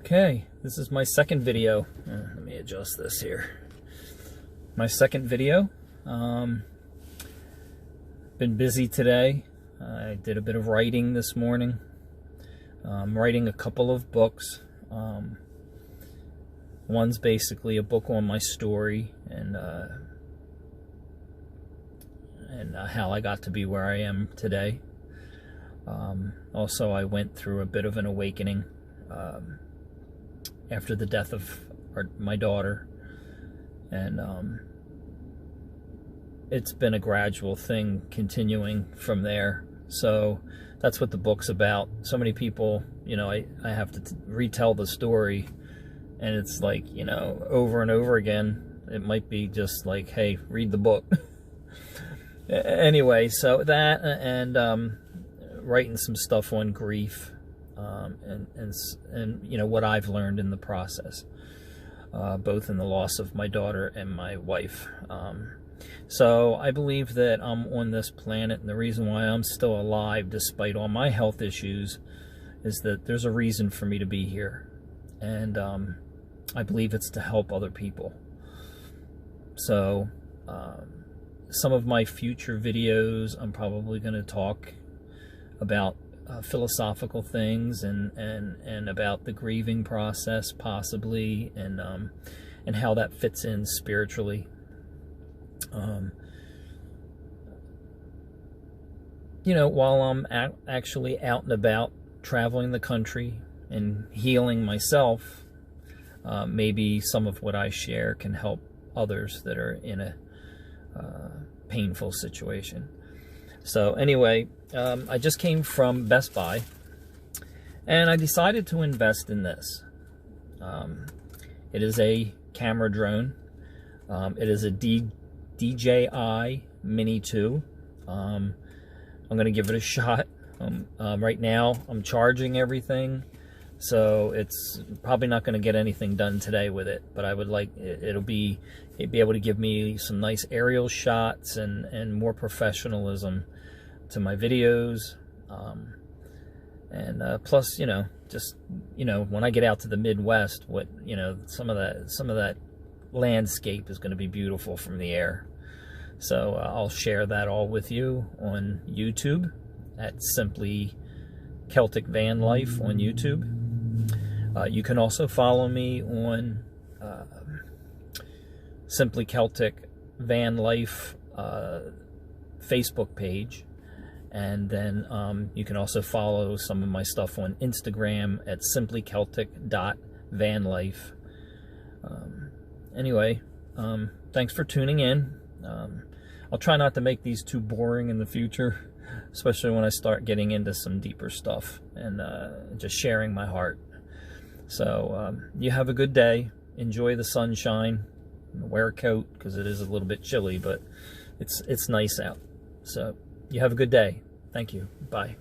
Okay, this is my second video. Let me adjust this here. My second video. Been busy today. I did a bit of writing this morning. I'm writing a couple of books. One's basically a book on my story and how I got to be where I am today. Also, I went through a bit of an awakening after the death of my daughter, and it's been a gradual thing continuing from there. So that's what the book's about. So many people, you know, I have to retell the story, and it's like, you know, over and over again. It might be just like, hey, read the book. Anyway, so that and writing some stuff on grief, and you know, what I've learned in the process, both in the loss of my daughter and my wife. So I believe that I'm on this planet, and the reason why I'm still alive despite all my health issues is that there's a reason for me to be here, and I believe it's to help other people. So some of my future videos, I'm probably going to talk about philosophical things and about the grieving process, possibly, and how that fits in spiritually. You know, while I'm actually out and about traveling the country and healing myself, maybe some of what I share can help others that are in a painful situation. So anyway, I just came from Best Buy, and I decided to invest in this. It is a camera drone. It is a DJI Mini 2. I'm going to give it a shot. Right now, I'm charging everything, so it's probably not going to get anything done today with it. But I would like it'd be able to give me some nice aerial shots and more professionalism to my videos, and plus, you know, just, you know, when I get out to the Midwest, what, you know, some of that landscape is going to be beautiful from the air. So I'll share that all with you on YouTube at Simply Celtic Van Life on YouTube. You can also follow me on Simply Celtic Van Life Facebook page. And then you can also follow some of my stuff on Instagram at simplyceltic.vanlife. Anyway, thanks for tuning in. I'll try not to make these too boring in the future, especially when I start getting into some deeper stuff and just sharing my heart. So you have a good day. Enjoy the sunshine. Wear a coat because it is a little bit chilly, but it's nice out. So you have a good day. Thank you. Bye.